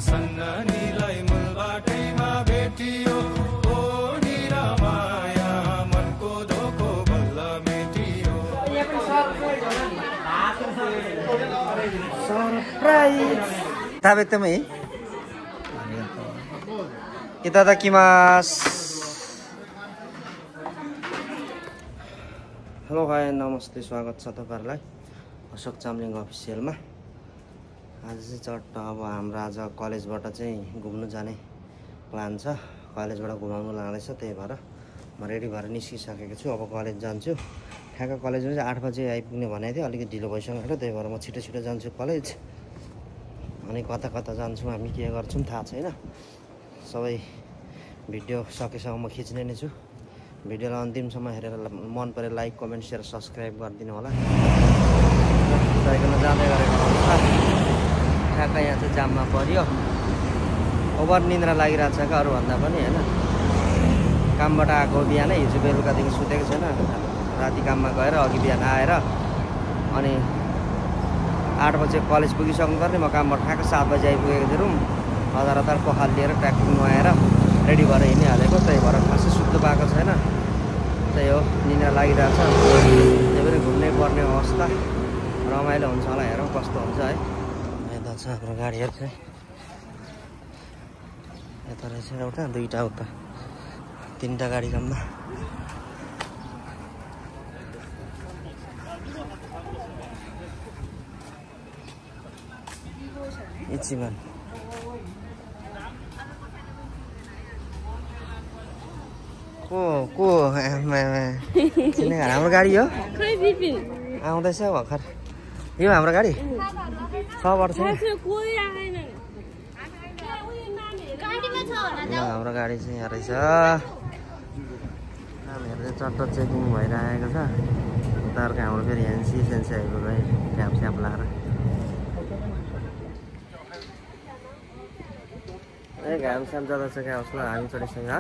सन्नानीलाई मूलबाटैमा भेटियो ओ निरामाया मनको धोको बल्ल मेटियो सरप्राइज ताबेतमै इतादाकिमास हेलो हाय नमस्ते स्वागत छ तपाईहरुलाई अशोक चामलिङ अफिसियलमा आज चाहिँ चट्ट अब हाम्रो आज कलेजबाट चाहिँ घुम्न जाने प्लान छ कलेजबाट घुमाउन लाँदैछ त्यही भएर म रेडी भएर निस्किसकेको छु अब कलेज जान्छु ठ्याक्क कलेजमा चाहिँ 8 बजे आइपुग्ने भनेको थियो अलिकति ढिलो भइसक्यो त्यही भएर म छिटो छिटो जान्छु कलेज अनि कता कता जान्छौँ हामी के गर्छौँ थाहा छैन सबै भिडियो सकेसम्म म खिच्ने नै छु भिडियोलाई अन्तिमसम्म हेरेर मन परे लाइक कमेन्ट शेयर सब्स्क्राइब गरिदिनु होला साइकलमा जाँदै गरेको अवस्था ठ्याक्क यहाँ चाहिँ जाममा पर्यो ओभर निन्द्रा लागिरहेको छ क्या अरूभन्दा पनि होइन कामबाट आएको बिहानै हिजो बेलुकादेखि सुतेको छैन राति काममा गएर अघि बिहान आएर अनि 8 बजे कलेज पुगिसक्नुपर्ने म कामबाट ठ्याक्क 7 बजे आइपुगेको थिएँ रुम हतार पखाल लिएर ट्र्याकिङ नुहाएर रेडी भएर हिँडिहालेको त्यही भएर खासै सुत्नु पाएको छैन त्यही हो निन्द्रा लागिरहेछ त्यही पनि घुम्नै पर्ने अवस्था रमाइलो हुन्छ होला हेरौँ कस्तो हुन्छ है यता छ हाम्रो गाडीहरू चाहिँ यता रहेछ एउटा दुईवटा उता 3टा गाडी जम्मा इचिमान को हाम्रो गाडी हो आउँदैछ भर्खर यो हाम्रो गाडी 6 वर्ष हाम्रो गाडी चाहिँ यहाँ रहेछ नानीहरू चाहिँ चट्ट चेकिङ भइरहेको छ उताहरूको हाम्रो फेरि एनसी सेन्सी आइपुग्यो ट्याप स्याप लाएर ए घाम स्याम जाँदा छ क्या उसलाई हामी चढिसक्यो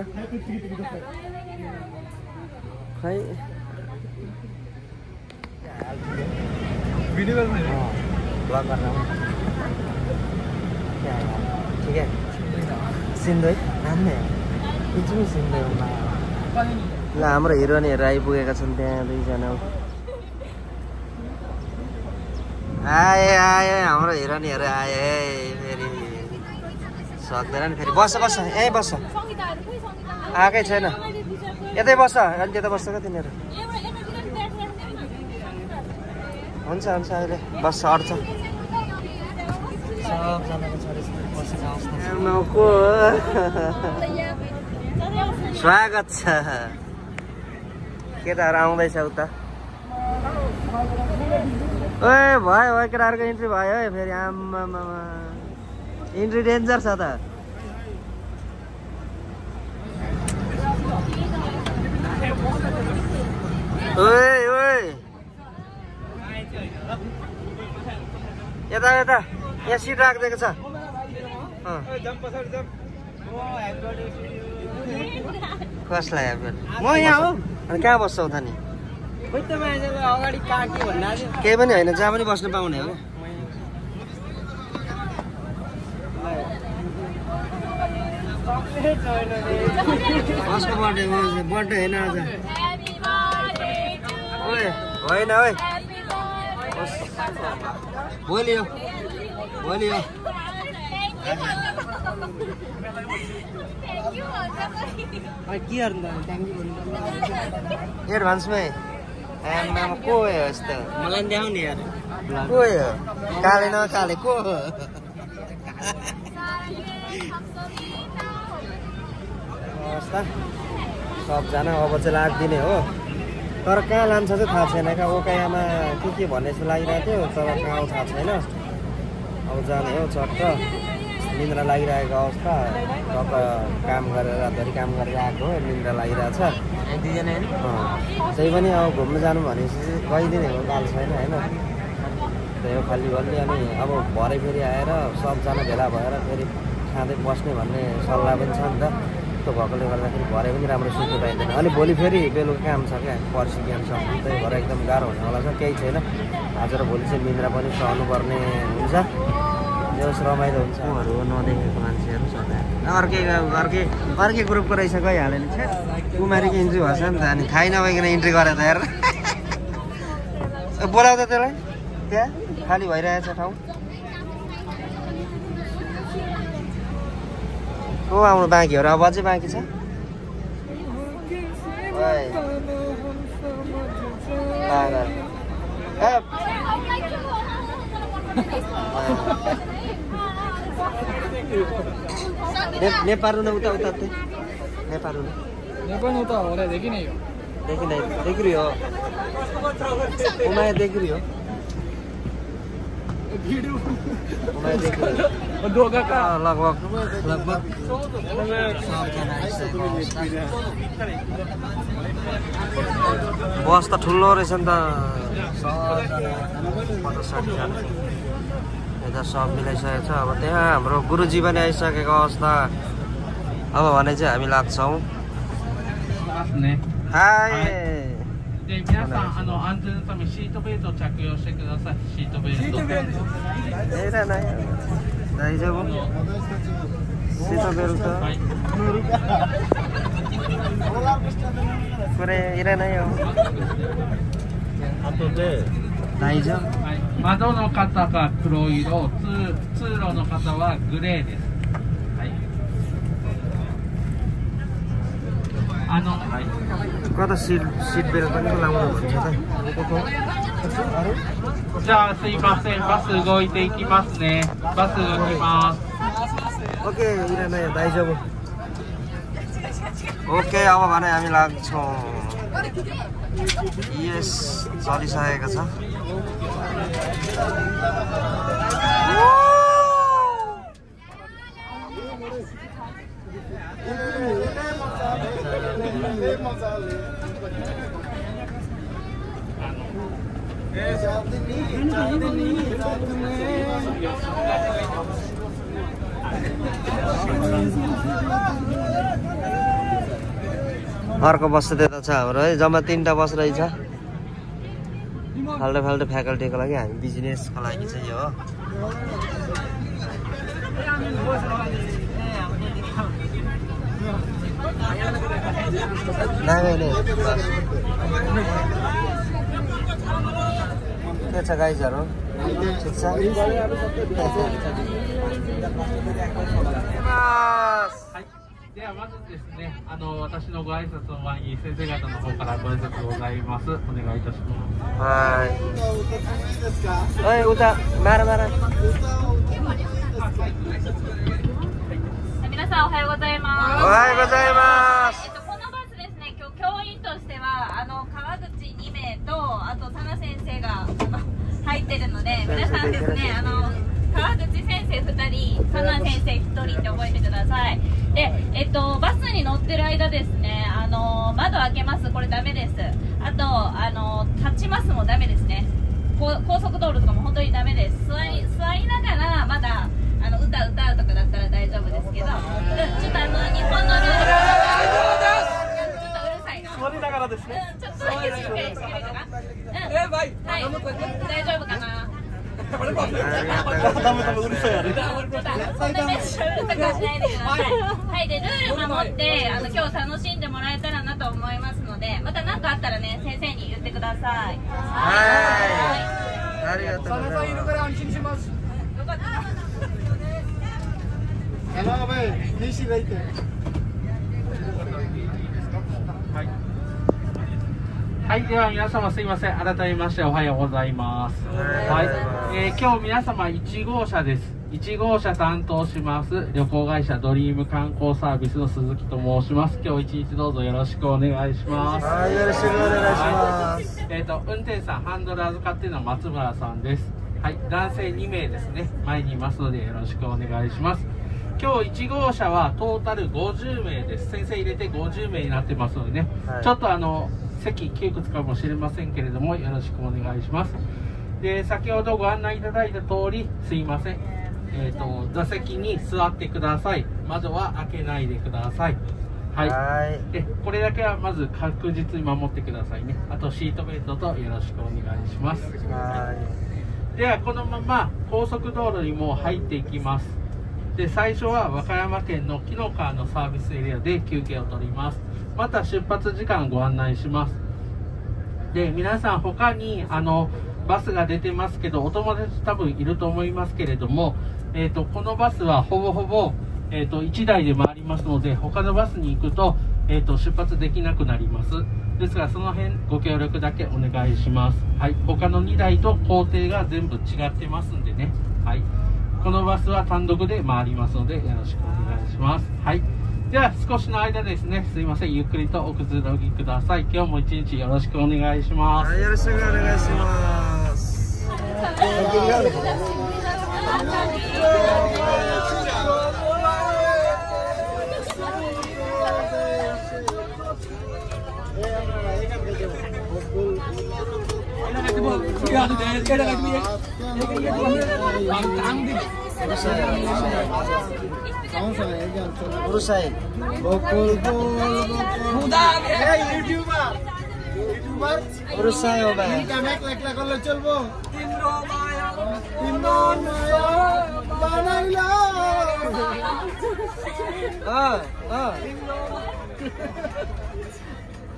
खै ब्लग गर्न ठिक है सिन्दै नाम्ने एकछिन सिन्दै ल हाम्रो हिरोइनहरू आइपुगेका छन् त्यहाँ दुईजना आए हाम्रो हिरोइनहरू आए फेरि सक्दैन नि फेरि बस्छ यहीँ बस्छ आएकै छैन यतै बस्छ अनि त्यता बस्छ क्या तिनीहरू हुन्छ अहिले बस्छ अड्छ सबजनाको छोडेको स्वागत छ केटाहरू आउँदैछ उता ओए भयो केटाहरूको इन्ट्री भयो है फेरि आम्मामा इन्ट्री डेन्जर छ त ओए यता यहाँ सिट राखिदिएको छ कसलाई म यहाँ हो अनि कहाँ बस्छौ त नि केही पनि होइन जहाँ पनि बस्नु पाउने हो कसको बर्थडे होइन आज ओए होइन ओए भोलि हो एडभान्समै आमामा को हो यस्तो मलाई देखाउ नि यार को हो काले नकाले को हो अवस्था सबजना अब चाहिँ लाग्दिने हो तर कहाँ लान्छ चाहिँ थाहा छैन क्या ओकायामा के भन्ने जस्तो लागिरहेको थियो तर कहाँ थाहा छैन अब जाने हो चट्ट निन्द्रा लागिरहेको अवस्था टक्क काम गरेर रातभरि काम गरेर आएको हो निन्द्रा लागिरहेछ त्यही पनि अब घुम्न जानु भनेपछि चाहिँ गइदिने हो गाल छैन होइन त्यही हो खाली भन्ने अनि अब भरे फेरि आएर सबजना भेला भएर फेरि खाँदै बस्ने भन्ने सल्लाह पनि छ नि त त्यो भएकोले गर्दाखेरि भरे पनि राम्रो सुत्नु पाइँदैन अनि भोलि फेरि बेलुका काम छ क्या पर्सि बिहान छ त्यही भएर एकदम गाह्रो हुनेवाला छ केही छैन आज र भोलि चाहिँ निन्द्रा पनि सहनुपर्ने हुन्छ यस रमाइलो हुन्छ उहरू नदेखेको मान्छेहरू अर्कै ग्रुपको रहेछ गइहाल्यो नि कुमारीको इन्ट्री भएछ नि त अनि थाहै नभइकन इन्ट्री गरेर त हेर बोलाउँदा त्यसलाई त्यहाँ खाली भइरहेछ ठाउँ को आउनु बाँकी हो र अब अझै बाँकी छ नेपाल न उता उता नेपाल उता हो देखि नै हो देखिरही हो उमाया देखिरही हो लगभग बस त ठुलो रहेछ नि त 50-60 यता सब मिलाइसकेको छ अब त्यहाँ हाम्रो गुरुजी पनि आइसकेको अवस्था अब भने चाहिँ हामी लाग्छौँ हाय で皆さん安全のためシートベルトを着用してください。シートベルト。いらない。大丈夫？シートベルト。はい。これいらないよ。後で大丈夫？はい。窓の方が黒色、通路の方はグレーです。はい。はい。 कता सिट बेल्ट पनि लाउनु भन्छ तじゃあすいませんバス動いていきますねバス動きます ओकेいらないよ大丈夫 ओके अब भने हामी लाग्छौँ यस चलिसकेको छ अर्को बस त्यता छ हाम्रो है जम्मा 3टा बस रहेछ फाल्टो फाल्टो फ्याकल्टीको लागि हामी बिजनेसको लागि चाहिँ यो हो नागैले के छ गाइजहरु ठिक छではまずですね、私のご挨拶の前に先生方の方からご挨拶ございます。お願いいたします。はい。はい、歌、マラマラ。皆さんおはようございます。おはようございます。このバスですね、今日教員としては川口2名とあと佐野先生が入ってるので、皆さんですね川口先生2人、佐野先生1人って覚えてください。で、バスに乗ってる間ですね、窓開けます、これダメです。あと立ちますもダメですね。高速道路とかも本当にダメです。座りながらまだ歌うとかだったら大丈夫ですけど、ちょっと日本のルールちょっとうるさいな。座りながらですね。ちょっとだけしっかりしてくれるかな。はい、大丈夫かな。そんなめっちゃうるさくはしないでください。はい、でルール守って今日楽しんでもらえたらなと思いますので、また何かあったらね先生に言ってください。はい。ありがとうございます。佐野さんいるから安心します。よかった。西がいて。はい、では皆様すいません。改めましておはようございます。はい、今日皆様1号車です。1号車担当します旅行会社ドリーム観光サービスの鈴木と申します。今日一日どうぞよろしくお願いします。はい、よろしくお願いします。運転手さんハンドル預かっているのは松村さんです。はい、男性2名ですね。前にいますのでよろしくお願いします。今日1号車はトータル50名です。先生入れて50名になってますのでね、はい、ちょっと席窮屈かもしれませんけれどもよろしくお願いします。で、先ほどご案内いただいた通りすいません、座席に座ってください。窓は開けないでください。はい、でこれだけはまず確実に守ってくださいね。あとシートベルトとよろしくお願いします。ではこのまま高速道路にもう入っていきます。で最初は和歌山県の紀の川のサービスエリアで休憩を取ります。また出発時間ご案内します。で皆さん他にバスが出てますけど、お友達多分いると思いますけれども、このバスはほぼほぼ、1台で回りますので、他のバスに行くと、出発できなくなります。ですからその辺ご協力だけお願いします。はい、他の2台と工程が全部違ってますんでね。はい、このバスは単独で回りますのでよろしくお願いします。はい、では少しの間ですね、すいません、ゆっくりとおくつろぎください。今日も一日よろしくお願いします。はい、よろしくお願いします。Urusai. Urusai हो भाई.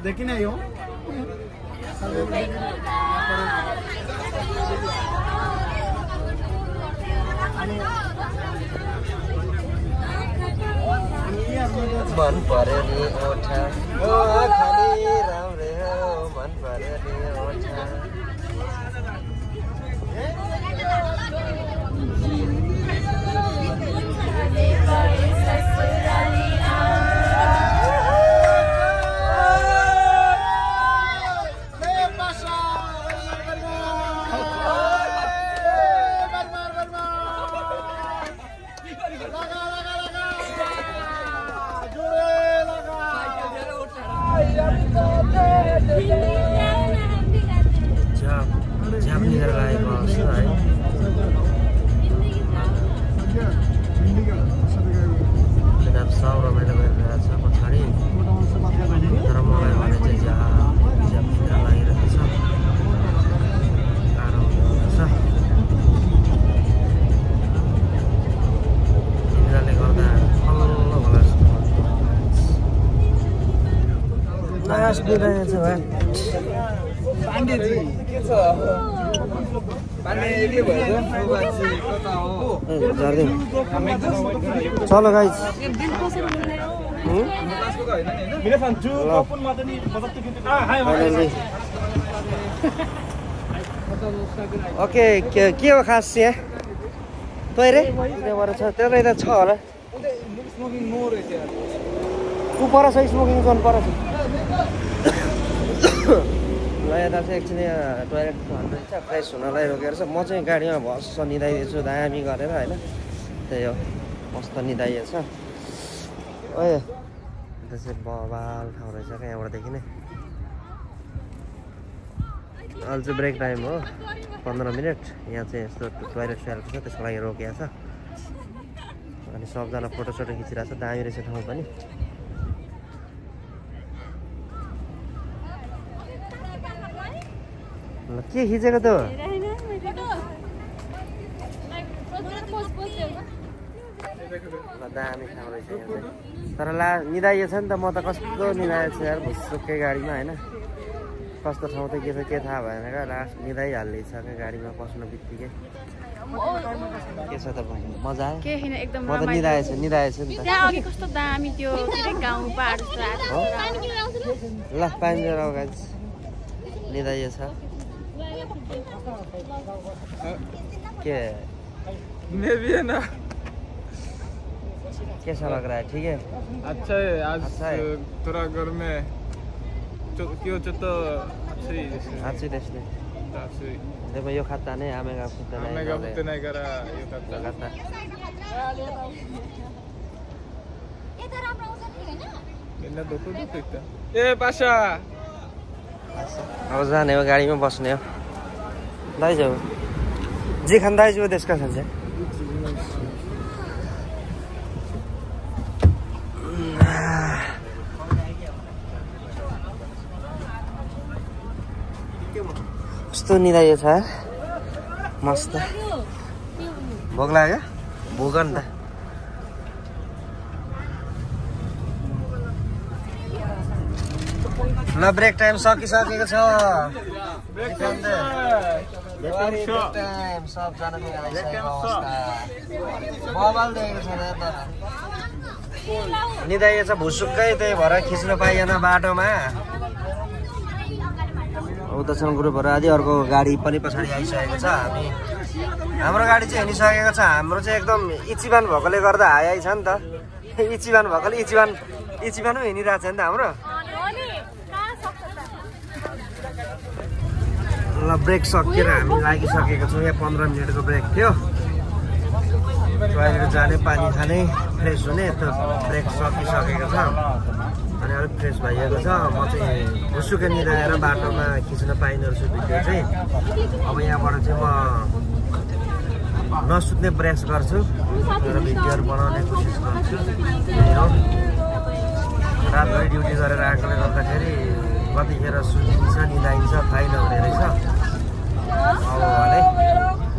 देखी नहीं हो मन पर्यो नि ओठा ओ खाली राम्रै हो मन पर्यो नि ओठा चलो गाइस ओके के हो खास यहाँ तैरे त्यहाँबाट छ त्यतै त छ होला ऊ पर छ स्मोकिङ जोन पर छ ल यता चाहिँ एकछिन यहाँ टोइलेट भन्नुहुन्छ फ्रेस हुनलाई रोकेर छ म चाहिँ गाडीमा भस्स निदाइदिएछु दामी गरेर होइन त्यही हो मस्त निदाइएछ ओए त्यो चाहिँ बबाल ठाउँ रहेछ क्या यहाँबाटदेखि नै अहिले चाहिँ ब्रेक टाइम हो 15 मिनट यहाँ चाहिँ यस्तो टोइलेट सोइलेट छ त्यसको लागि रोकिएको छ अनि सबजना फोटोसोटो खिचिरहेको छ दामी रहेछ ठाउँ पनि ल के खिचेको त दामी ठाउँ रहेछ यहाँ चाहिँ तर निदाइएछ नि त म त कस्तो निदाएको छु यार भुसुक्कै गाडीमा होइन कस्तो ठाउँ त के छ के थाहा भएन क्या लास्ट निदाइहाल्ने छ क्या गाडीमा पस्नु बित्तिकै के छ त मजा आयो के हैन एकदम म त निदाएछु नि त त्यहाँ अघि कस्तो दामी त्यो के गाउँ पहाड जस्तो ल पानी लिएर आऊ गाइस निदाइएछ के मैं भी है ना कैसा लग रहा है ठीक है अच्छा है आज अच्छा है। थोड़ा घर में क्यों तो अच्छी देशले देखो यो खाता नहीं आमेगा फुट्टा नहीं करा यो खाता ए पाशा अब जाने हो गाडीमा बस्ने हो दाइजो जी खान दाइजो त्यसका खान्छ कस्तो निदाइएछ मस्त भोक लाग्यो भोक नि त ल ब्रेक टाइम सकिसकेको छ ब्रेक टाइम सबजनाको मोबाइल देखेको छैन निदाइएछ भुसुक्कै त्यही भएर खिच्न पाइएन बाटोमा उतासँग ग्रुपहरू आदि अर्को गाडी पनि पछाडि आइसकेको छ हाम्रो गाडी चाहिँ हिँडिसकेको छ हाम्रो चाहिँ एकदम इचिबान भएकोले गर्दा हाई छ नि त इचिबान भएकोले इचिबान पनि हिँडिरहेको छ नि त हाम्रो ल ब्रेक सकिएर हामी लागिसकेको छौँ यहाँ 15 मिनटको ब्रेक थियो टोयलेट जाने पानी खाने फ्रेस हुने त ब्रेक सकिसकेको छ अनि अलिक फ्रेस भइएको छ म चाहिँ भुसुकै निदाएर बाटोमा खिच्न पाइने रहेछु भिडियो चाहिँ अब यहाँबाट चाहिँ म नसुत्ने प्रयास गर्छु र भिडियोहरू बनाउने कोसिस गर्छु रातभरि ड्युटी गरेर आएकोले गर्दाखेरि कतिखेर सुतिन्छ निदाइन्छ थाहै नहुने रहेछ अब भने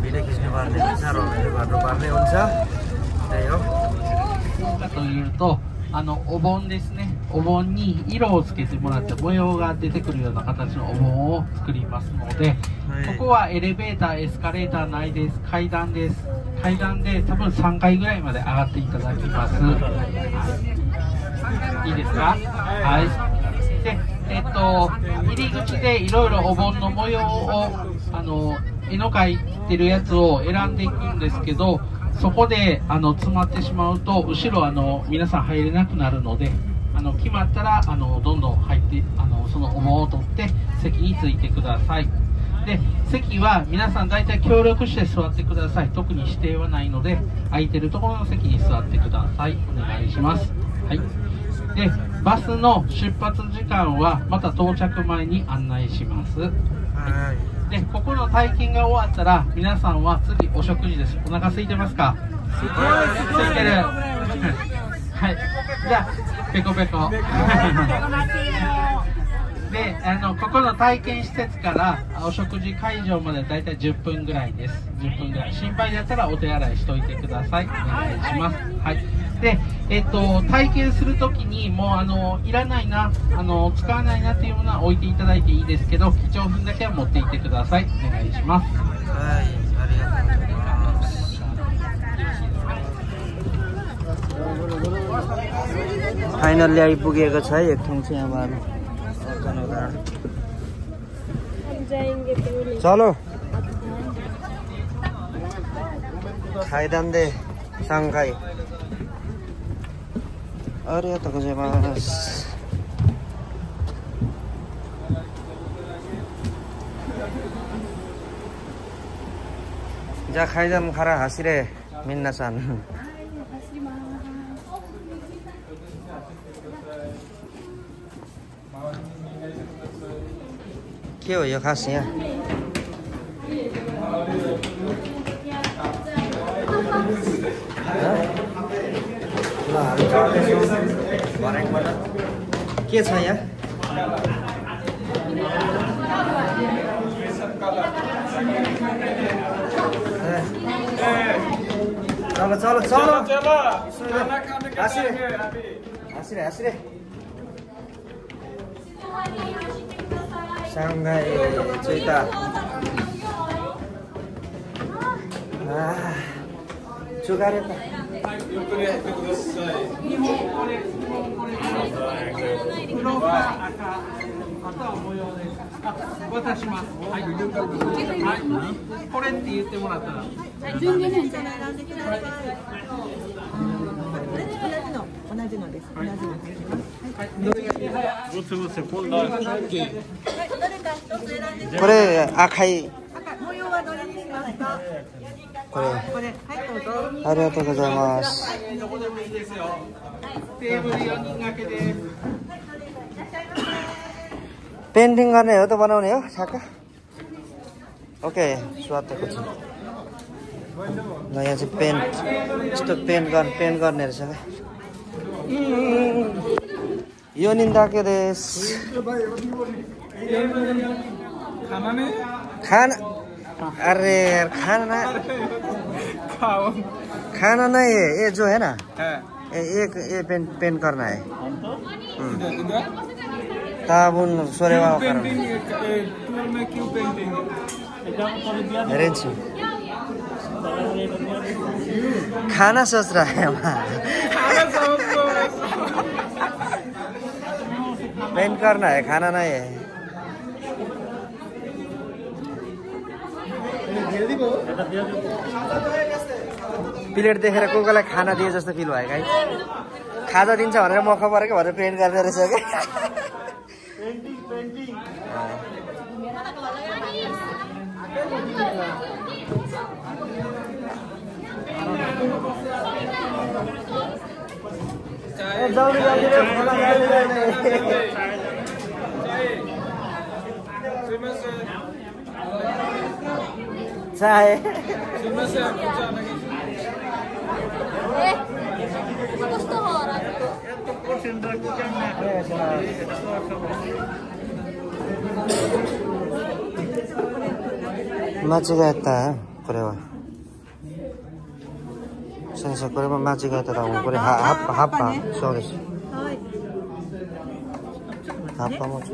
भिडियो खिच्नुपर्ने हुन्छ रमाइलो गर्नुपर्ने हुन्छ त्यही हो というとお盆ですねお盆に色をつけてもらって模様が出てくるような形のお盆を作りますので、ここはエレベーターエスカレーターないです階段です階段で多分3階ぐらいまで上がっていただきます、はい、いいですかはいで入り口でいろいろお盆の模様を絵の描いてるやつを選んでいくんですけどそこで詰まってしまうと後ろ皆さん入れなくなるので決まったらどんどん入ってそのお盆を取って席に着いてくださいで席は皆さん大体協力して座ってください特に指定はないので空いてるところの席に座ってくださいお願いしますはいでバスの出発時間はまた到着前に案内します、はい、でここの体験が終わったら皆さんは次お食事ですお腹空いてますか空いてるはいじゃあペコペコでここの体験施設からお食事会場までだいたい10分ぐらいです10分ぐらい心配だったらお手洗いしといてくださいお願いしますはいで体験するときにもういらないな使わないなっていうものは置いていただいていいですけど貴重品だけは持っていってくださいお願いしますはいありがとうございますファイナルआइपुगेको छ एक ठाउँ चाहिँ अब चलो खाइदान्दे सांघाई arigatou gozaimasuじゃあ階段から走れ皆さんके हो यो खास यहाँ ल हामी चढ्दैछौँ भर्याङबाट के छ यहाँ चलो चलो चलो हाँसिरे हाँसिरे सांघाई चाहिँ त चुकारे तこれ赤いこれありがとうございますपेन्टिङ गर्ने हो त बनाउने हो ठ्याक्क ओके स्वादको छ ल यहाँ चाहिँ पेन्ट यस्तो पेन्ट गर्ने रहेछ यो निन्दा के देश खाना अरे यार खाना नहीं है ये जो है ना ये पेंट करना है तब उन सोरेवा खाना सोच रहा है पेंट करना है खाना नहीं है प्लेट देखेर को कोलाई खाना दिए जस्तो फिल भयो गाइस खाजा दिन्छ भनेर मख परेको भनेर पेन्ट गर्ने रहेछ के चाय間違えたこれは先生これも間違えたと思うこれ葉っぱそうです葉っぱも違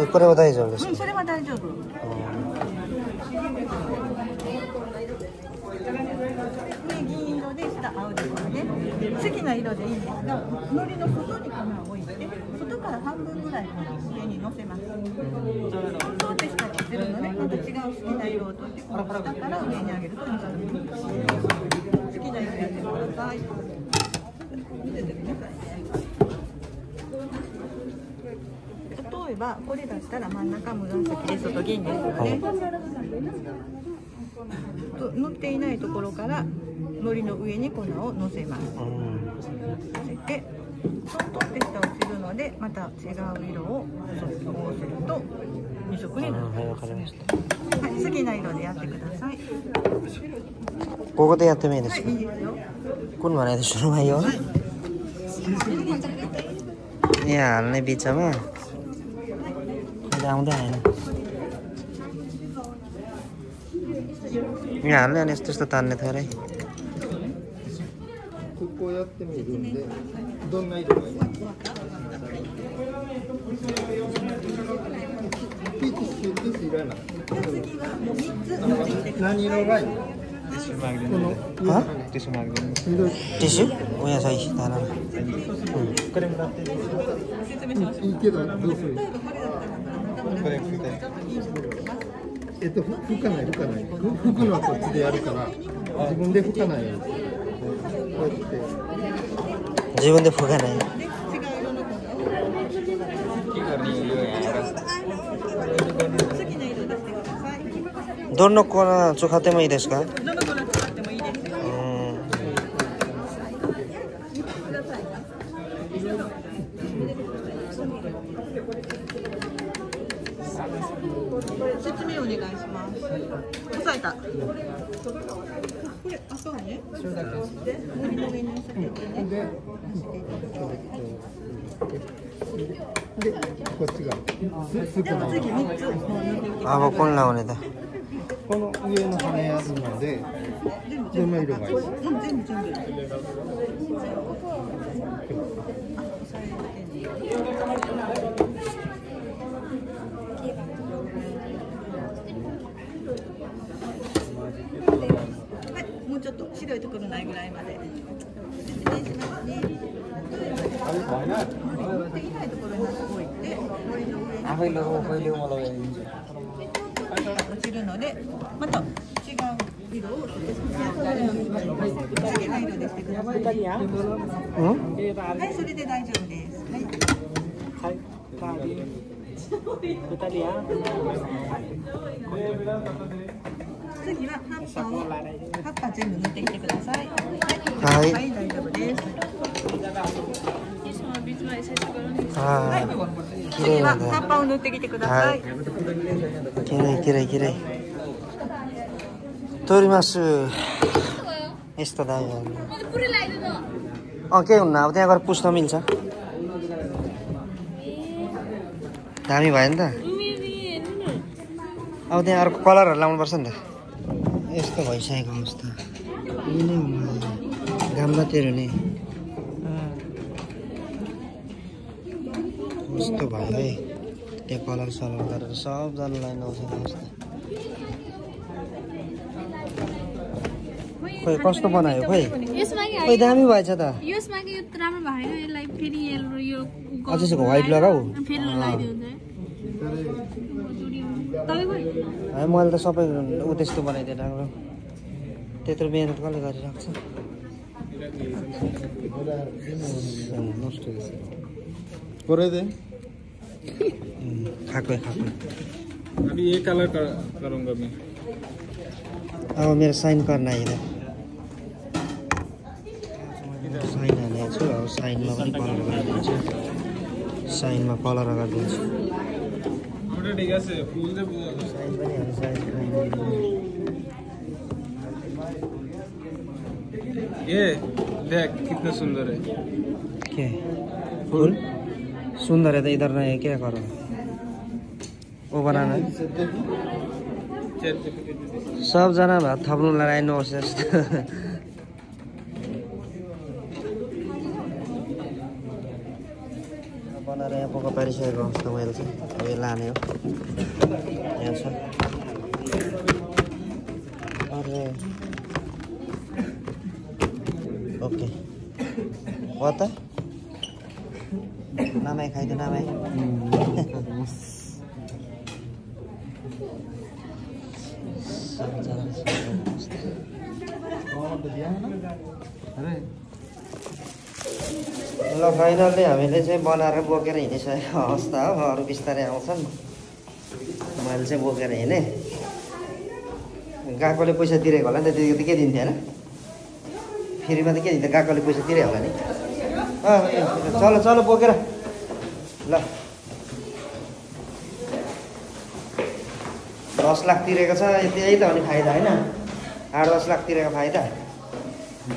うこれは大丈夫ですかそれは大丈夫銀色で下青ですので好きな色でいいんですが海苔の外に粉を置いて外から半分ぐらい粉を上にのせますそうで下に落ちるのでまた違う好きな色を取ってこの下から上に上げると好きな色やってください見ててください例えばこれだったら真ん中紫で外銀ですので塗っていないところから海苔の上に粉をのせます。のせて、トントンって下落ちるのでまた違う色をこうすると2色になる。はい、好きな色でやってください。ここでやってもいいですか？はい、いいですよ。कुन बनाइदियो सुरुमा यो? यहाँ हाल्ने बिचमा आउँदै आएन यहाँ हाल्ने अनि यस्तो यस्तो तान्ने थियो अरेここやってみるんでどんな色がいいピーチですいらない何色がいいtisu? Oh ya saya tanam.いいけどどうする？これ吹かない。吹くのはこっちでやるから自分で吹かないように。こうやって自分で吹かない。どの粉使ってもいいですか？説明お願いします。押さえた。これあそうね。森の上に乗せてね。でこっちがスープの。次3つ。あ、もうこんなおねだ。この上の羽やるのでどの色がいい？全部。もうちょっと白いところないぐらいまで。説明しますね。持っていないところに置いて、森の上に落ちるので、また違う色を好きな色でしてください。はい、それで大丈夫です。はい。次は葉っぱ全部塗ってきてください。はい、大丈夫です。はい、次は葉っぱを塗ってきてください。きれい。取ります。यस्तो दाइ के हुन्न अब त्यहाँ गएर पुस्न मिल्छ दामी भयो नि त अब त्यहाँ अर्को कलरहरू लाउनुपर्छ नि त यस्तो भइसकेको अवस्था यिनै गाम्बातिर नि कस्तो भयो है त्यो कलर सलर गरेर सबजनालाई नआउँछ अवस्था खोइ कस्तो बनायो खोइ खोइ दामी भएछ त यसमा के राम्रो भएन यसलाई फेरि यो अझै व्हाइट लगाऊ फेरि लगाइदिउ मैले त सबै ऊ त्यस्तो बनाइदिएन राम्रो त्यत्रो मेहनत कसले गरिरहेको छ खाएको अभी ये कलर करूँगा मैं अब मेरो साइन गर्न आइला साइन हालेको छु अब साइनमा पनि कलर गरिदिन्छु साइनमा कलर गरिदिन्छु साइन पनि ये देख कितना सुंदर है के फूल सुंदर है तो इधर नहीं क्या करो वो बनाना है सब जना भात थप्नु लगाइनुहोस् जस्तो बनाएर यहाँ पक्का पारिसकेको अवस्था मैले चाहिँ अब यो लाने हो यहाँ छ अरे ओके हो त नमाई खाइदियो नमाई ल फाइनल्ली हामीले चाहिँ बनाएर बोकेर हिँडिसकेको अवस्था हो अरू बिस्तारै आउँछन् मैले चाहिँ बोकेर हिँडेँ गएकोले पैसा तिरेको होला नि त त्यतिको त के दिन्थ्यो होइन फ्रीमा त के दिन्थ्यो गएकोले पैसा तिरे होला नि चलो चलो बोकेर ल 10 लाख तिरेको छ त्यही त हो नि फाइदा होइन 8-10 लाख तिरेको फाइदा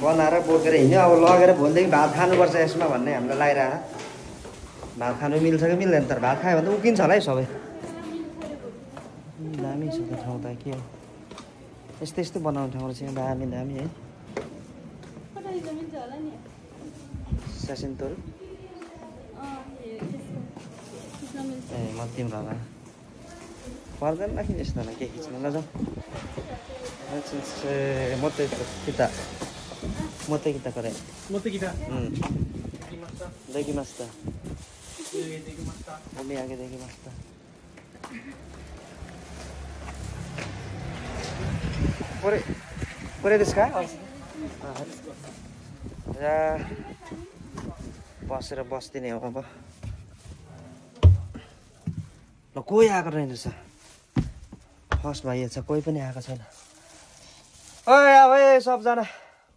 बनाएर बोकेर हिँड्यो अब लगेर भोलिदेखि भात खानुपर्छ यसमा भन्ने हामीलाई लागिरहेको भात खानु मिल्छ कि मिल्दैन तर भात खायो भने त उकिन्छ होला है सबै दामी छ त ठाउँ त के हो यस्तो यस्तो बनाउने ठाउँ चाहिँ दामी दामी है ससिन्तोर ए म तिम्रो होला पर्दैन राखिन् यस्तोलाई के खिच्नु ल जाउँもってきたこれ持ってきた。できましたできました。お土産できましたこれですかじゃあबसेर बस्दिने हो अब ल कोही आएको रहेछ फर्स्ट भाइ छ कोही पनि आएको छैन ओए अब सबजना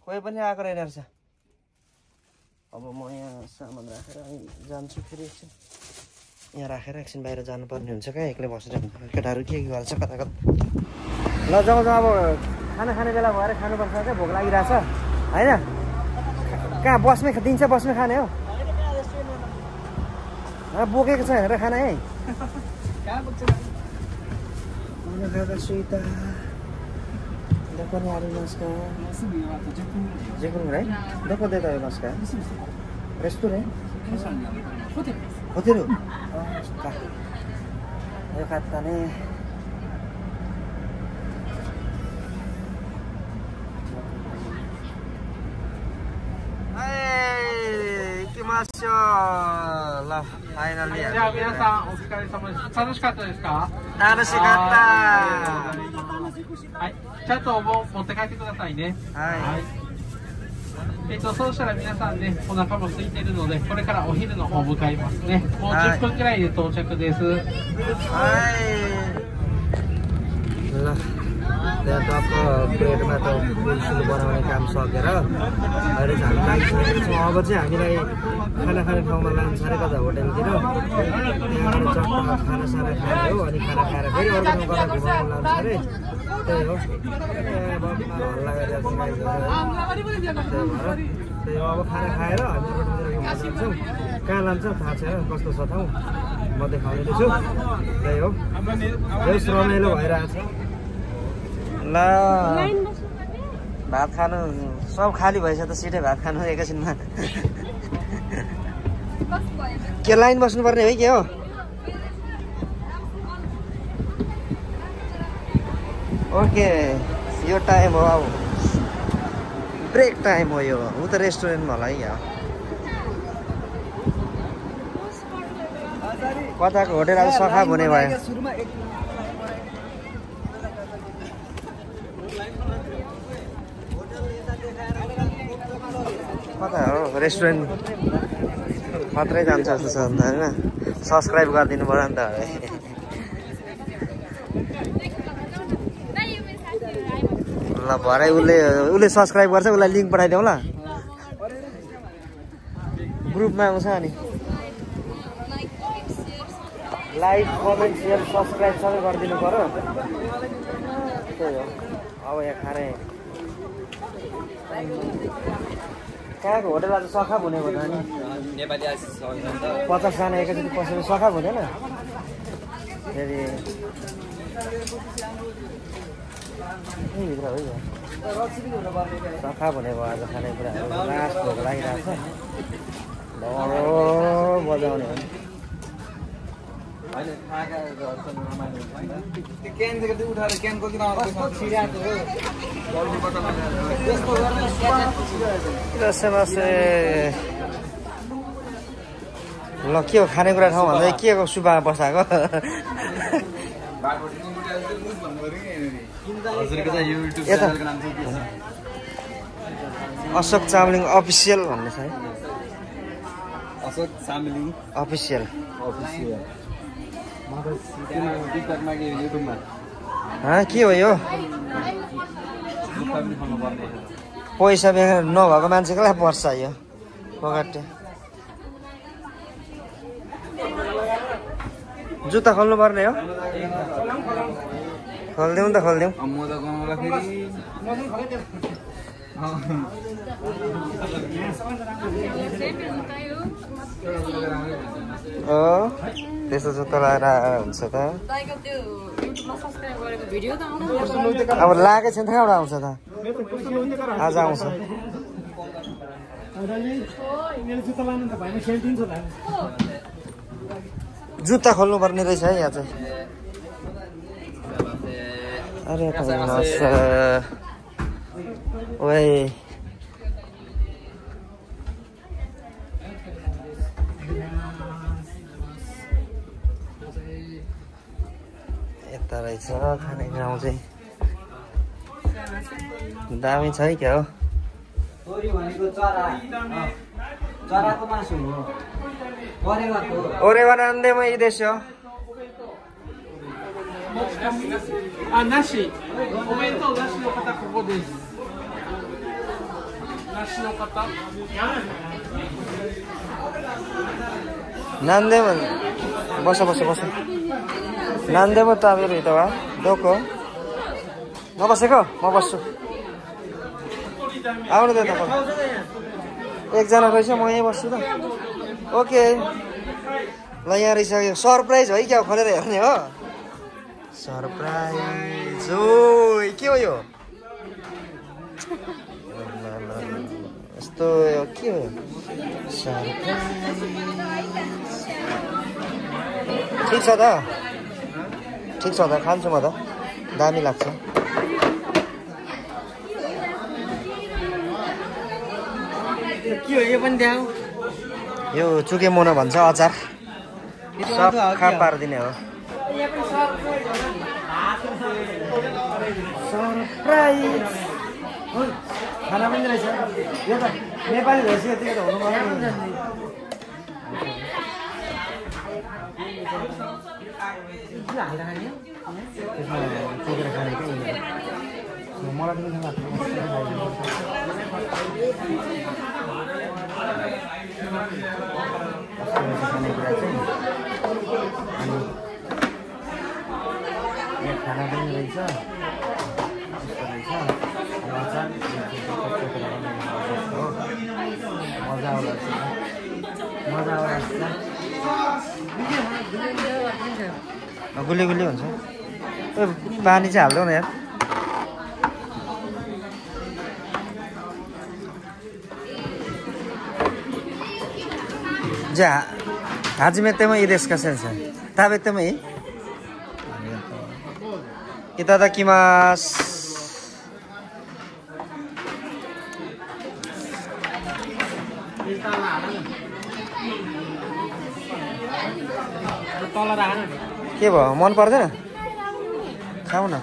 कोही पनि आएको रहेन रहेछ अब म यहाँ सामान राखेर जान्छु फेरि एकछिन यहाँ राखेर एकछिन बाहिर जानुपर्ने हुन्छ क्या एक्लै बसेर केटाहरू के गर्छ कता कता ल जाउँ अब खाना खाने बेला भएर खानुपर्छ क्या भोक लागिरहेछ होइन कहाँ बसमै दिन्छ बसमै खाने हो बोकेको छ हेरेर खाना है Dekornya ada mas ka? Jepun right? Dekor deta ya mas ka? Restoran? Hotel. Hotel. Oh, suka. Ayo kata nih. Hey, ikimasho. Lah, finally. じゃあ皆さんお疲れ様です。楽しかったですか？楽しかった。はい。ちゃんと持って帰ってくださいね。はい。そうしたら皆さんね、お腹も空いてるので、これからお昼の方向かいますね。もう10分くらいで到着です。はい。ल त्यहाँ टक्क प्लेटमा त फुल बनाउने काम सकेर अहिले हामी लागिसकेको छौँ अब चाहिँ हामीलाई खाना खाने ठाउँमा लान्छ अरे कता होटेलतिर त्यहाँबाट चट्ट खानासाना खाने हो अनि खाना खाएर फेरि अर्को ठाउँ गएर घुमाउनु लान्छ अरे त्यही हो हल्ला गरिरहेको त्यही हो अब खाना खाएर हामी जान्छौँ कहाँ लान्छ थाहा छैन कस्तो छ ठाउँ म देखाउँदै छु त्यही हो जस रमाइलो भइरहेछ ल भात खानु सब खाली भएछ त सिधै भात खानु एकैछिनमा के लाइन बस्नुपर्ने हो के हो ओके यो टाइम हो अब ब्रेक टाइम हो यो ऊ त रेस्टुरेन्टमा होला है यहाँ कताको होटेल अब सखा हुने भयो कता हो रेस्टुरेन्ट मात्रै जान्छ जस्तो छ अन्त होइन सब्सक्राइब गरिदिनु पर्यो नि त ल भरे उसले सब्सक्राइब गर्छ उसलाई लिङ्क पठाइदेऊ ल ग्रुपमा आउँछ अनि लाइक कमेन्ट सेयर सब्सक्राइब सबै गरिदिनु पर्यो त्यही हो अब यहाँ खाने कहाँको होटेल आज सखा हुने भयो नि नेपाली 50जना एकैचोटि पसेर सखा हुँदैन फेरि भित्र हो सखा हुने भयो आज खानेकुराहरू लास भोक लागिरहेको छ बजाउने हो ल के हो खानेकुरा ठाउँ भन्दा के को सुब्बामा बसाएको अशोक चामलिङ अफिसियल भन्ने छ है अशोक चामलिङ अफिसियल के हो यो पैसा बेगर नभएको मान्छेकोलाई पर्छ यो पकाटे जुत्ता खोल्नु पर्ने हो खोलिदेऊ त खोलिदेऊ त्यसो जुत्ता लगाएर हुन्छ त अब लागेको छैन कहाँबाट आउँछ त आज आउँछ जुत्ता खोल्नु पर्ने रहेछ है यहाँ चाहिँ अरे ओइ यता रहेछ खाने ठाउँ चाहिँ दामी छ है क्या हो चराको मासु हो ओरेवा नान्देमाいいでしょあ、なし。お弁当なしの方ここです。なしの方。何でもボソボソボソ何でも食べる人はどこ伸ばせこ伸ばすआउनु दे त एकजना रहेछ म यहीँ बस्छु त ओके ल यहाँ रहेछ यो सरप्राइज है क्या खोलेर हेर्ने हो सरप्राइज हो के हो यो यस्तो के हो ठिक छ त खान्छु म त दामी लाग्छ यो चुके मोना भन्छ अचार सब खा पारिदिने हो सरप्राइज खाना पनि रहेछ यो त नेपाली रहेछ यतिको त हुनु पर्यो मलाई पनि खानेकुरा चाहिँ अनि खाना पनि रहेछ मजा आउँछ गुली गुली हुन्छ पानी चाहिँ हाल्दो न यारじゃあ始めてもいいですか先生食べてもいいいただきますके भयो मन पर्दैन खाऊ न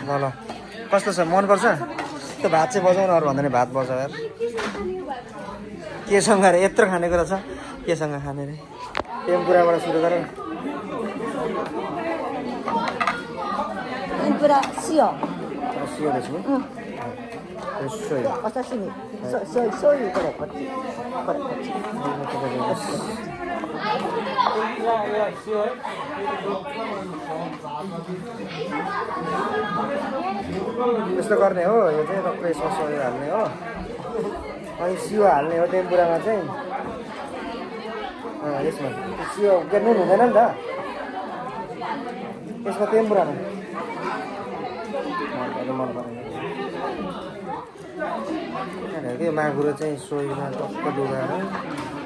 ल ल कस्तो छ मन पर्छ त्यो भात चाहिँ बजाउनु अरू भन्दा नि भात बजाऊ यार केसँग रे यत्रो खानेको रहेछ केसँग खाने रे टेम्पुराबाट सुरु गर टेम्पुरा सियो सियो देख्छु सोयो お刺身そういうこれこっちयस्तो गर्ने हो यो चाहिँ टक्कै ससो हाल्ने हो अनि सियो हाल्ने हो टेम्पुरामा चाहिँ यसमा सियो नुन हुँदैन नि त यसमा टेम्पुरामा मन परेन त्यो मागुरो चाहिँ सोहीमा टक्क डुबाएर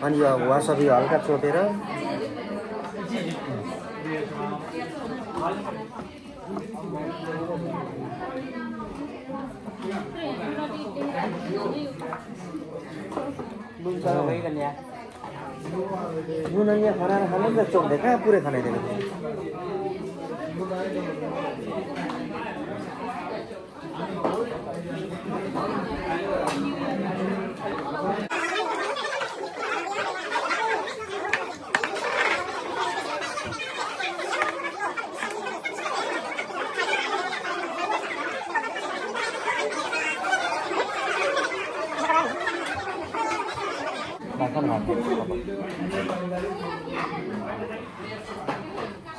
अनि यो वासबी हल्का चोटेर नुन अनि खाना खानु नि त चोक्दै कहाँ पुरै खाने दिएको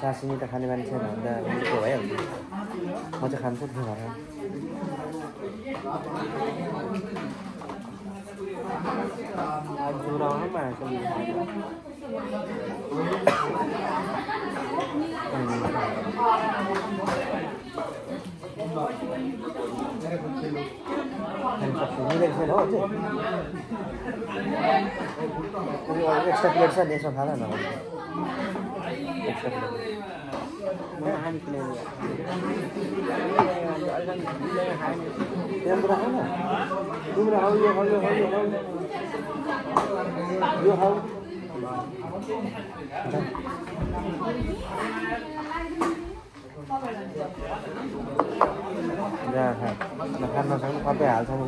सासिमी त खाने मान्छे भन्दा के भइहाल्छ म चाहिँ खान्छु त्यो भएर एक्स्ट्रा प्लेट छ यसमा खाना न एक्स्ट्रा प्लेट टेम्पुरा खाऊ न तिम्रो खाऊ यो खाऊ जहाँ खान नसक्नु सबै हाल्छ नि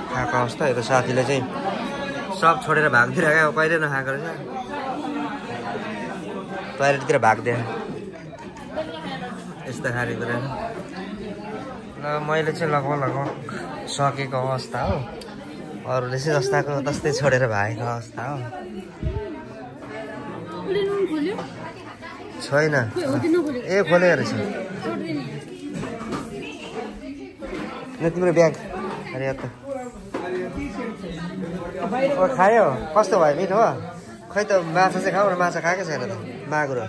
खाएको अवस्था यो त साथीले चाहिँ सब छोडेर भागिदिरहेको कहिले नखाएको रहेछ टोयलेटतिर भागिदिए यस्तो खानेको रहेछ ल मैले चाहिँ लगभग सकेको अवस्था हो अरूले चाहिँ जस्ताको तस्तै छोडेर भागेको अवस्था हो छैन ए खोलेको रहेछ तिम्रो ब्याग अरे त खायो कस्तो भयो मिठो हो खै त माछा चाहिँ खाऊ न माछा खाएकै छैन त मागुरो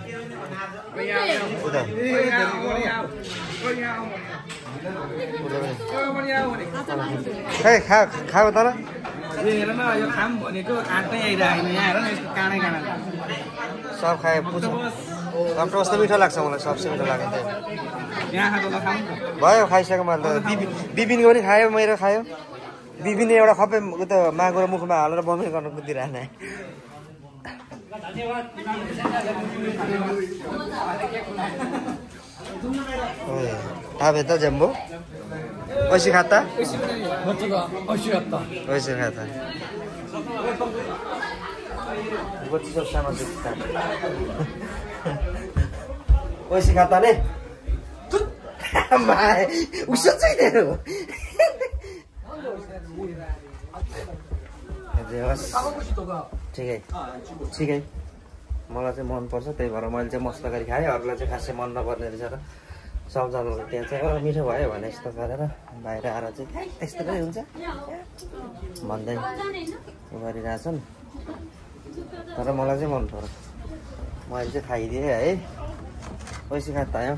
खै खाऊ त सब खायो पुछ टमाटर कस्तो मिठो लाग्छ मलाई सबसे मिठो लाग्यो भयो खाइसक्यो मैले त बिबिनको पनि खायो मेरो खायो बिबिनले एउटा खपै उता मागुरो मुखमा हालेर बमिट गर्न कुदिरहने ताबे त जम्बो ओइसी खाता ओइसी खाता गोची सब सामान दिखता ओइसी खाता ने माय उसो चाहिँ दिनु ठिकै मलाई चाहिँ मनपर्छ, त्यही भएर मैले चाहिँ मसला गरी खाएँ। अरूलाई चाहिँ खासै मन नपर्ने रहेछ र सबजनाले त्यहाँ चाहिँ मिठो भयो भने जस्तो गरेर बाहिर आएर चाहिँ यस्तो पनि हुन्छ भन्दै गरिरहेछन्। तर मलाई चाहिँ मन पर्यो, मैले चाहिँ खाइदिएँ है। पैसा खात आयो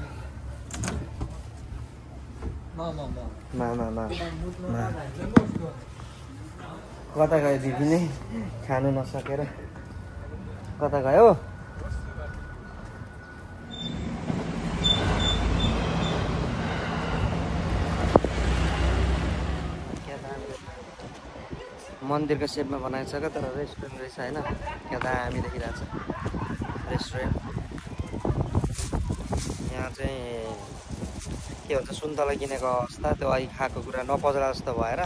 कता गयो दिदी नै खानु नसकेर कता गयो? मन्दिरको सेपमा बनाएको छ क्या, तर रेस्टुरेन्ट रहेछ होइन। क्या दामी देखिरहेको छ रेस्टुरेन्ट। यहाँ चाहिँ के भन्छ सुन्तला किनेको अवस्था, त्यो अघि खाएको कुरा नपचला जस्तो भएर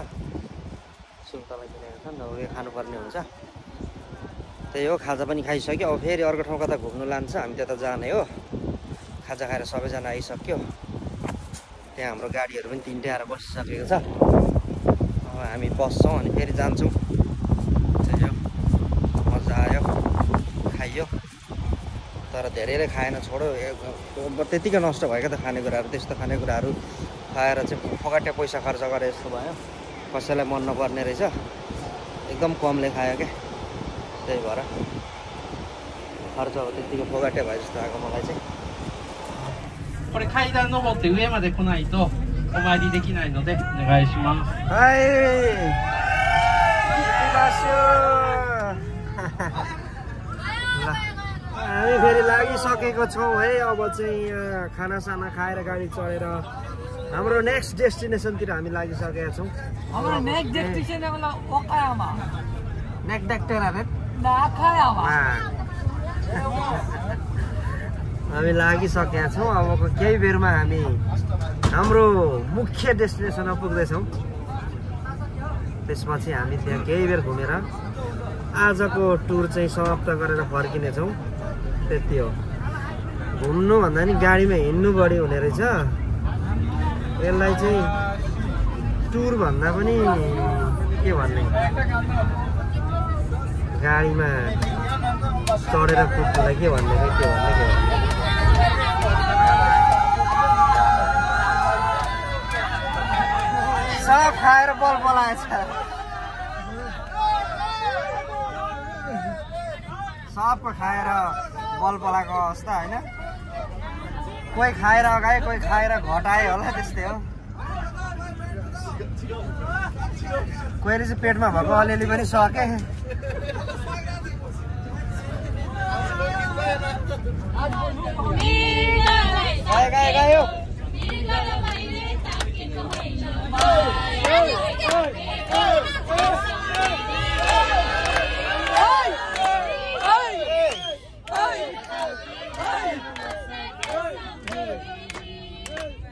सुन्तला किनेको छ नि, उयो खानुपर्ने हुन्छ। त्यही हो, खाजा पनि खाइसक्यो। अब फेरि अर्को ठाउँ कता घुम्नु लान्छ, हामी त्यता जाने हो। खाजा खाएर सबैजना आइसक्यो, त्यहाँ हाम्रो गाडीहरू पनि 3 आएर बसिसकेको छ। अब हामी बस्छौँ अनि फेरि जान्छौँ। त्यही हो, मजा आयो, खाइयो। तर धेरैले खाएन, छोडो। त्यतिकै नष्ट भयो क्या त खानेकुराहरू। त्यस्तो खानेकुराहरू खाएर चाहिँ फगाटे पैसा खर्च गरे जस्तो भयो। कसैलाई मन नपर्ने रहेछ, एकदम कमले खायो क्या। त्यही भएर खर्च हो त्यतिकै फगाटे भयो जस्तो आएको मलाई चाहिँ। これ階段登って上まで来ないとお参りできないのでお願いします。はい。हामी फेरि लागिसकेको छौँ है। अब चाहिँ यहाँ खानासाना खाएर गाडी चढेर हाम्रो नेक्स्ट डेस्टिनेसनतिर हामी लागिसकेका छौँ। हाम्रो नेक्स्ट डेस्टिनेसन होला ओकायामा। Next destination Nakayama. हामी लागिसकेका छौँ। अब केही बेरमा हामी हाम्रो मुख्य डेस्टिनेसनमा पुग्दैछौँ। त्यसपछि हामी त्यहाँ केही बेर घुमेर आजको टुर चाहिँ समाप्त गरेर फर्किनेछौँ। त्यति हो। घुम्नु भन्दा नि गाडीमा हिँड्नु बढी हुने रहेछ। यसलाई चाहिँ टुर भन्दा पनि के भन्ने, गाडीमा चढेर कुद्नुलाई के भन्ने सब खाएर बल बलाएछ। सबको खाएर बल बलाएको अवस्था होइन। कोही खाएर अगाए, कोही खाएर घटाए होला, त्यस्तै हो। कोहीले चाहिँ पेटमा भएको अलिअलि पनि सके। गयो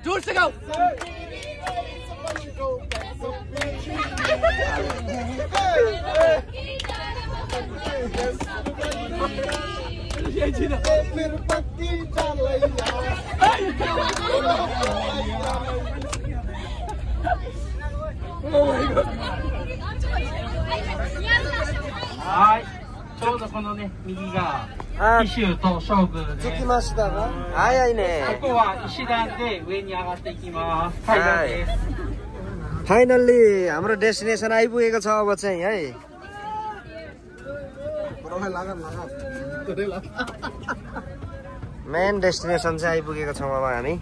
दूर से गाओ।はい、ちょうどこのね右が紀州と正宮です。着きましたか？早いね。ここは石段で上に上がっていきます。階段です。फाइनल्ली हाम्रो डेस्टिनेसन आइपुगेको छ। अब चाहिँ है मेन डेस्टिनेसन चाहिँ आइपुगेको छौँ। अब हामी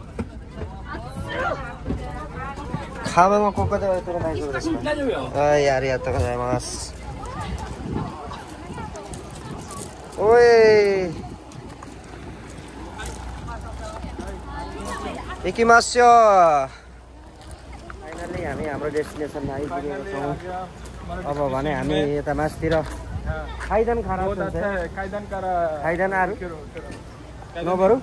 खाबामा को को चाहिँ यतिर माइजो रहेछ। यार याद त गजाइमास। ओए इकिमास्यो। फाइनल्ली हामी हाम्रो डेस्टिनेसनमा आइपुगेको छौँ। अब भने हामी यता मासतिर खाइदान खाना खाइदान आरु नबरु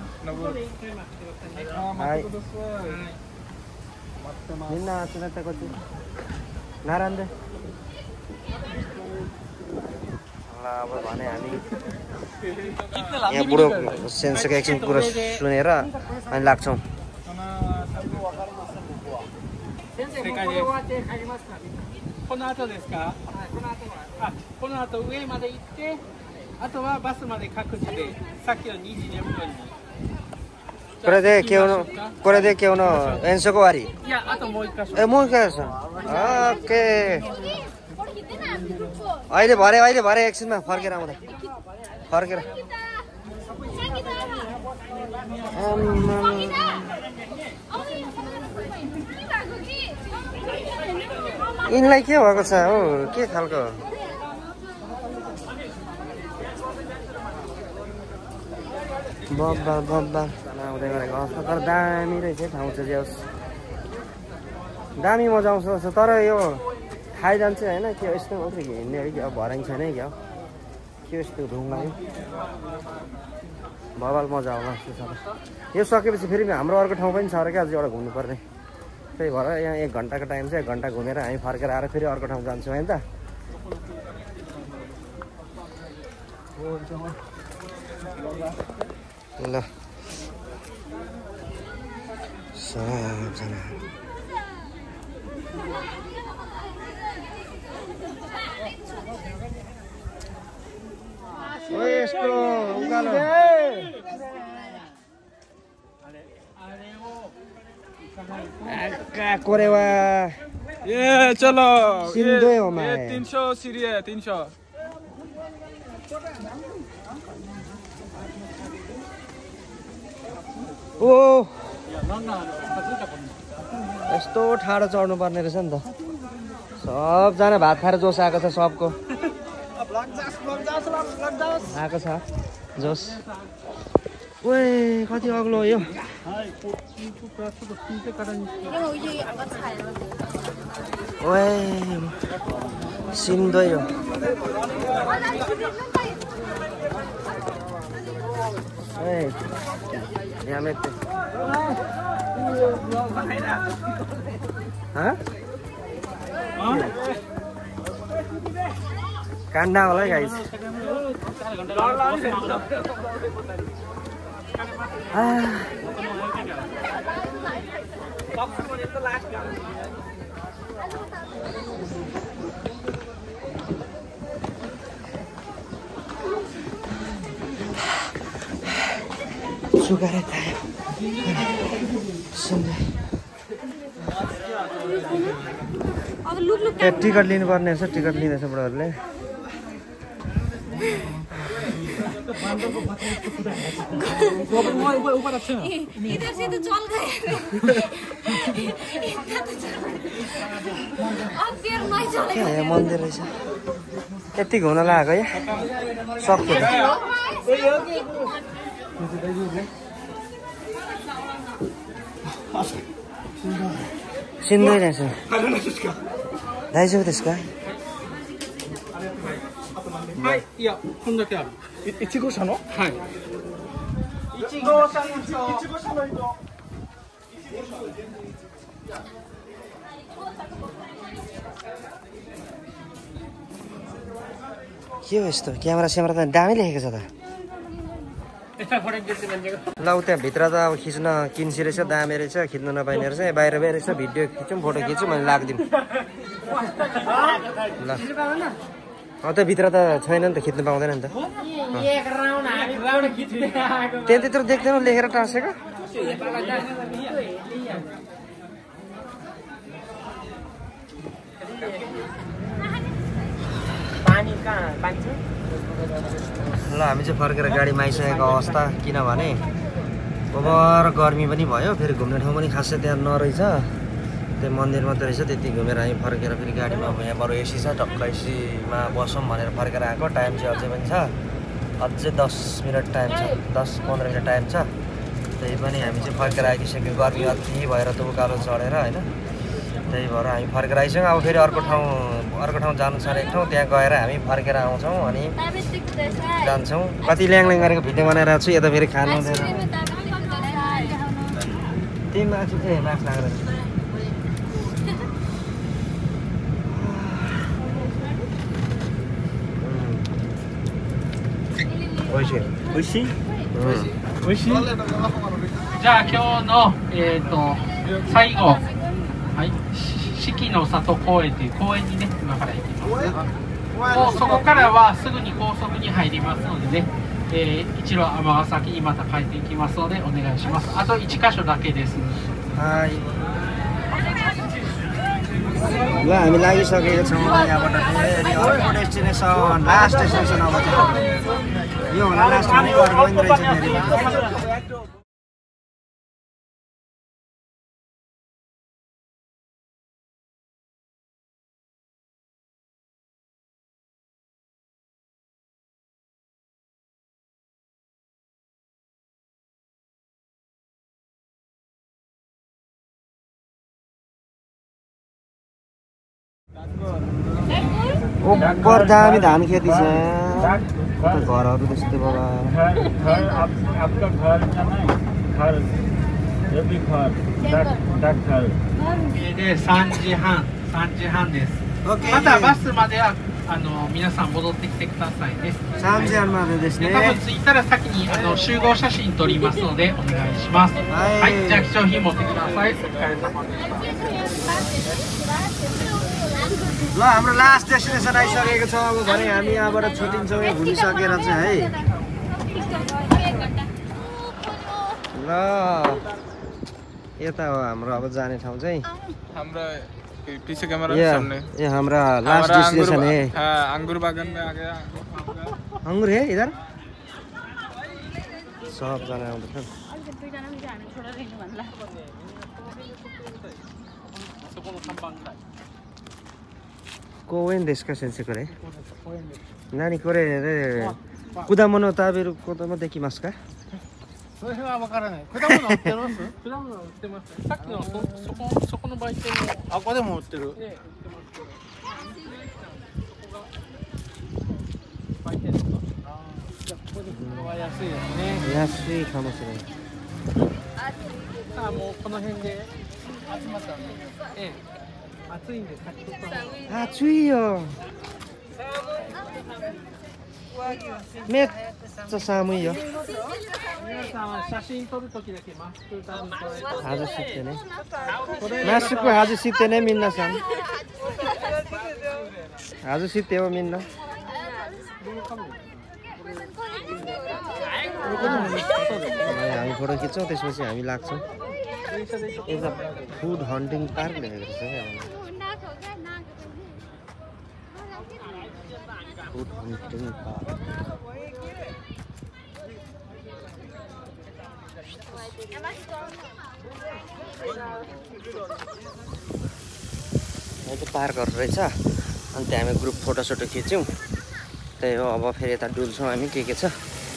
ನಿನ್ನ ಆಚರಣೆ ತಗೋತೀವಿ नारायण अब भने हामी यहाँ बुढो सेन्सको एकछिन कुरा सुनेर अनि लाग्छौँ। この後ですか？この後上まで行ってあとはバスまで各自でさっきの2時10分に。これで今日の遠足終わり。いや、あともう1箇所。もう一回ですか。ओके अहिले भरे एकछिनमा फर्केर आउँदा फर्केर यिनलाई के भएको छ हो के खालको बब्बा आउँदै गरेको अवस्था तर दामी रहेछ ठाउँ चाहिँ ज्याउस दामी मजा आउँछ तर यो खाइजान्छ होइन के यस्तो मात्रै हिँड्ने हो कि अब भराइ छैन क्या के यस्तो ढुङ लाग्यो बबाल मजा आउला जस्तो छ यो सकेपछि फेरि हाम्रो अर्को ठाउँ पनि छ र क्या अझै एउटा घुम्नुपर्ने त्यही भएर यहाँ 1 घन्टाको टाइम छ 1 घन्टा घुमेर हामी फर्केर आएर फेरि अर्को ठाउँ जान्छौँ होइन त ल सबजना यस्तो उकालो कोरेवा ये चलो सिंधुए हो मैं 300 सीढ़ी है 300 ओ यस्तो ठाडो चढ्नु पर्ने रहेछ नि त सबजना भात खाएर जोस आएको छ सबको आएको छ जोस ओए कति अग्लो यो ओए सिन्धो यो ए यहाँ में हाँ कांडा वाला गाइस सुगारे थायो टिकट लिनुपर्ने रहेछ टिकट लिँदैछ बुढाहरूले इधर से तो चल गए अब फिर नहीं चलेगा मन्दिर रहेछ यति घुम्न लागेको है सक्यो सिन्धै रहेछ大丈夫ですかはい、いや、こんだけある。1号車のはい。1号車の人。1号車の人。के हो यस्तो क्यामेरा स्यामेरा त दामी लेखेको छ त ल उ त्यहाँ भित्र त अब खिच्न किन्सी रहेछ दामी रहेछ खिच्न नपाइने रहेछ बाहिर रहेछ भिडियो खिचौँ फोटो खिचौँ मैले लाग्दिनु ल त्यो भित्र त छैन नि त खिच्नु पाउँदैन नि त त्यहाँ त्यत्रो देख्दैन लेखेर टाँसेको ल हामी चाहिँ फर्केर गाडीमा आइसकेको अवस्था किनभने ओभर गर्मी पनि भयो फेरि घुम्ने ठाउँ पनि खासै त्यहाँ नरहेछ त्यो मन्दिर मात्रै रहेछ त्यति घुमेर हामी फर्केर फेरि गाडीमा अब यहाँ बरु एसी छ टक्क एसीमा बसौँ भनेर फर्केर आएको टाइम चाहिँ अझै पनि छ अझै 10 मिनट टाइम छ 10-15 मिनट टाइम छ त्यही पनि हामी चाहिँ फर्केर आइसक्यो गर्मी अति भएर त उकालो चढेर होइन त्यही भएर हामी फर्केर आइसक्यौँ अब फेरि अर्को ठाउँ जानु छ एक ठाउँ त्यहाँ गएर हामी फर्केर आउँछौँ अनि जान्छौँ कति ल्याङल्याङ गरेको भिडियो बनाएर छु यता फेरि खानु हुँदैन त्यही मासु ए मासु लाग्दैनおいしい。おいしい？おいしい？じゃあ今日の最後はい四季の里公園という公園にね今から行きます。もうそこからはすぐに高速に入りますのでね、一路尼崎にまた帰っていきますのでお願いします。あと1箇所だけです。はい。ल हामी लागिसकेको छौँ यहाँबाट फेरि अर्को डेस्टिनेसन लास्ट डेस्टिनेसन अब चाहिँ यो होला लास्ट भने अर्को पनि रहेछ फेरि ऊपर दामी धान खेती छ घरहरू त्यस्तै बगा आपका घर घर ये भी घर डाक घर で3時半です。またバスまでは皆さん戻ってきてくださいね。3時半までですね。多分着いたら先に集合写真撮りますのでお願いします。はい、じゃあ貴重品持ってください。お疲れ様でした。 ल हाम्रो लास्ट डेस्टिनेसन आइसकेको छ अब भने हामी यहाँबाट छुटिन्छौँ यो घुमिसकेर चाहिँ है ल यता हो हाम्रो अब जाने ठाउँ चाहिँ हमरा पीछे कैमरा के सामने ये हमारा लास्ट डेस्टिनेशन है अंगूर बागान में आ गया अंगूर है इधर सब जना आउँदैछन् कोवेन देशका सेन्सेको रे नानी कोरे कुदामोनो ताबेरु कोदामो देकिमासु का それは分からない。果物売ってます？果物売ってます。さっきのそこの売店のあここでも売ってる。ね、売ってますけど。そこが売店ですか？ああ、じゃあここでここは安いですね。安いかもしれない。さあもうこの辺で集まったんで。ええ。暑いんで先取ったの。暑いよ。めっちゃ寒いよ。皆さんは写真撮るときだけマスク多分外してね。マスク外してね、みんなさん。外してよ、みんな。हामी फोटो खिच्छौँ त्यसपछि हामी लाग्छौँ एउटा फुड हन्टिङ पार्क लेखेको छ क्या फुड हन्टिङ पार्क यता पार्कहरू रहेछ अनि त्यहाँ हामी ग्रुप फोटोसोटो खिच्यौँ त्यही हो अब फेरि यता डुल्छौँ हामी के छ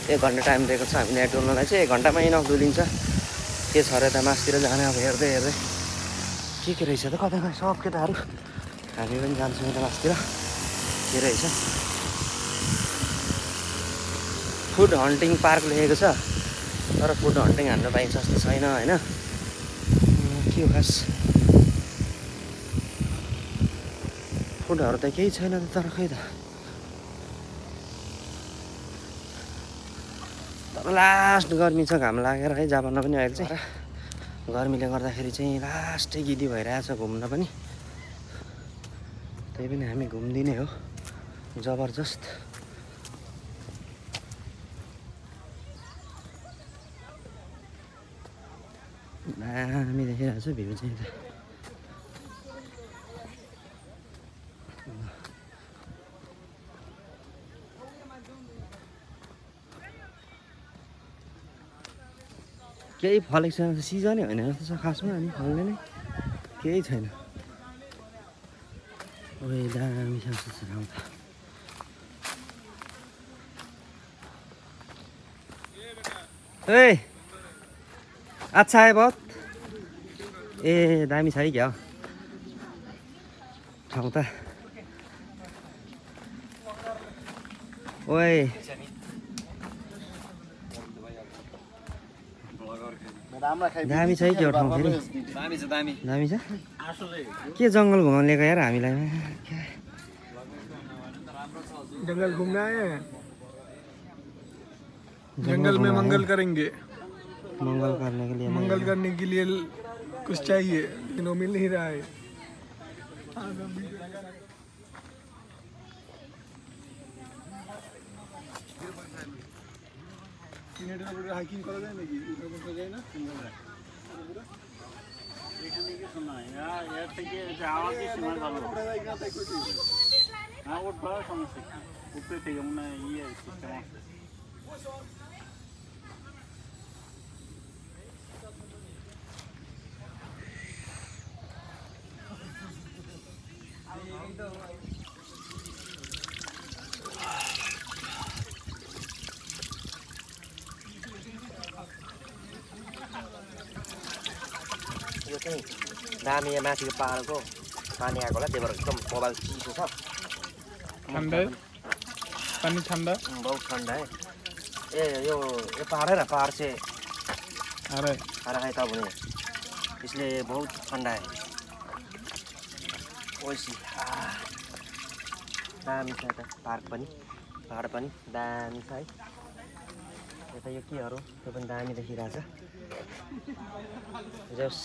1 घन्टा टाइम दिएको छ हामीले डुल्नलाई चाहिँ 1 घन्टामै इनफ डुलिन्छ के छ र यता मासतिर जाने अब हेर्दै के रहेछ त कता सब केटाहरू हामी पनि जान्छौँ यता मासतिर के रहेछ फुड हन्टिङ पार्क लेखेको छ तर फुड हन्टिङ हान्न पाइन्छ जस्तो छैन हैन के हो खास फुडहरू त केही छैन तर खै त लास्ट गर्मी छ घाम लागेर है जापानमा पनि अहिले चाहिँ गर्मीले गर्दाखेरि चाहिँ लास्टै गिदी भइरहेछ घुम्न पनि त्यही पनि हामी घुम्दिने हो जबरजस्त दामी देखिरहेछ भ्यू चाहिँ केही फलेको छैन सिजनै होइन जस्तो छ खासमा अनि फल्ने नै केही छैन ओए दामी छ ठाउँ त ए अच्छा है बहुत ए दामी छ है क्या ठाउँ त ओए दामी छ है क्या ठाउँ फेरि दामी छ के जङ्गल घुमाउनु लिएको यार हामीलाई जंगल घूमने आए हैं जंगल में मंगल करेंगे मंगल करने के लिए कुछ चाहिए लेकिन वो मिल नहीं रहा है হাইকিং করা যায় নাকি এটা বলতে যায় না এখানে কি শোনা এর থেকে যাওয়া কি সময় ভালো হ্যাঁ ওর বড় সমস্যা উপরে থেকে মনে হয় সিস্টেম আছে यो चाहिँ दामी माथिको पहाडको पानी आएको होला त्यही भएर एकदम मोबाइल चिसो छ ठन्डा पानी ठन्डा बहुत ठन्डा है ए यो पहाड है ना पहाड़ से आ रहा है तब उन्हें इसलिए बहुत ठंडा है वैसी दामी छ यता पार्क पनि पहाड पनि दामी छ है यता यो केहरू त्यो पनि दामी देखिरहेछ जस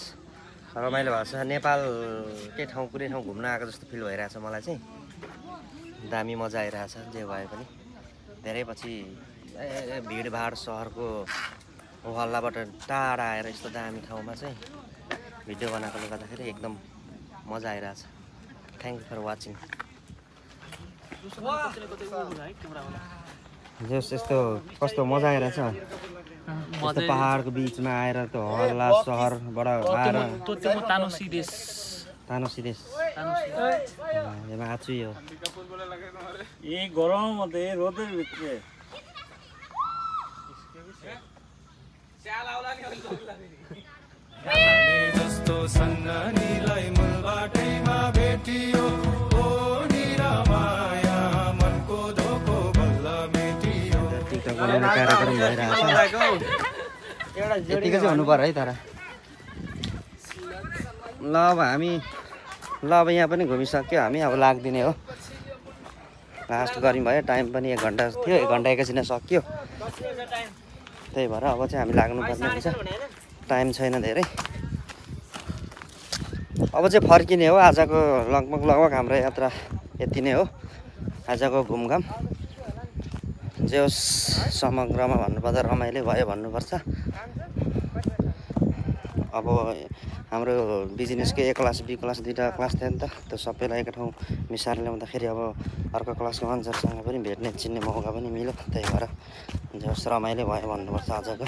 रमाइलो भएको छ नेपालकै ठाउँ कुनै ठाउँ घुम्न आएको जस्तो फिल भइरहेछ मलाई चाहिँ दामी मजा आइरहेछ जे भए पनि धेरै पछि भिडभाड सहरको हल्लाबाट टाढा आएर यस्तो दामी ठाउँमा चाहिँ भिडियो बनाएकोले गर्दाखेरि एकदम मजा आइरहेछ थ्याङ्क यू फर वाचिङ जस यस्तो कस्तो मजा आइरहेछ यस्तो पहाडको बिचमा आएर त्यो हल्ला सहरबाट आएर तानोसिदेश एमा आछु यो এই গরমের মধ্যে রোদের ভিতরে जस्तो सन्नानीलाई मूलबाटैमा भेटियो ओ निरामाया मनको धोको बल्ल मेटियो टिकटक बनाउने कार्यक्रम भइरहेछ यतिकै चाहिँ हुनु पर्यो है तर ल अब हामी अब यहाँ पनि घुमिसक्यो हामी अब लाग्दिने हो लास्ट गऱ्यौँ भयो टाइम पनि 1 घन्टा थियो 1 घन्टा एकैछिन सक्यो त्यही भएर अब चाहिँ हामी लाग्नुपर्ने हुन्छ टाइम छैन धेरै अब चाहिँ फर्किने हो आजको लगभग हाम्रो यात्रा यति नै हो आजको घुमघाम जे होस् समग्रमा भन्नुपर्दा रमाइलो भयो भन्नुपर्छ अब हाम्रो बिजनेसको ए क्लास बी क्लास दुईटा क्लास थियो नि त त्यो सबैलाई एकै ठाउँ मिसाएर ल्याउँदाखेरि अब अर्को क्लासको मान्छेहरूसँग पनि भेट्ने चिन्ने मौका पनि मिल्यो त्यही भएर जे होस् रमाइलो भयो भन्नुपर्छ आजको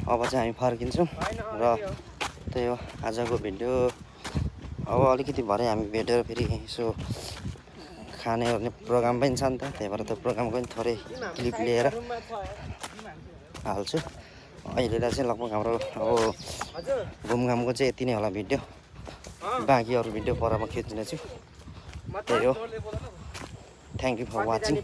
अब चाहिँ हामी फर्किन्छौँ र त्यही हो आजको भिडियो अब अलिकति भरे हामी भेटेर फेरि यसो खाने ओर्ने प्रोग्राम पनि छ नि त त्यही भएर त्यो प्रोग्रामको पनि थोरै क्लिप लिएर हाल्छु अहिलेलाई चाहिँ लगभग हाम्रो अब घुमघामको चाहिँ यति नै होला भिडियो बाँकी अरू भिडियो पर म खिच्नेछु त्यही हो थ्याङ्क यू फर वाचिङ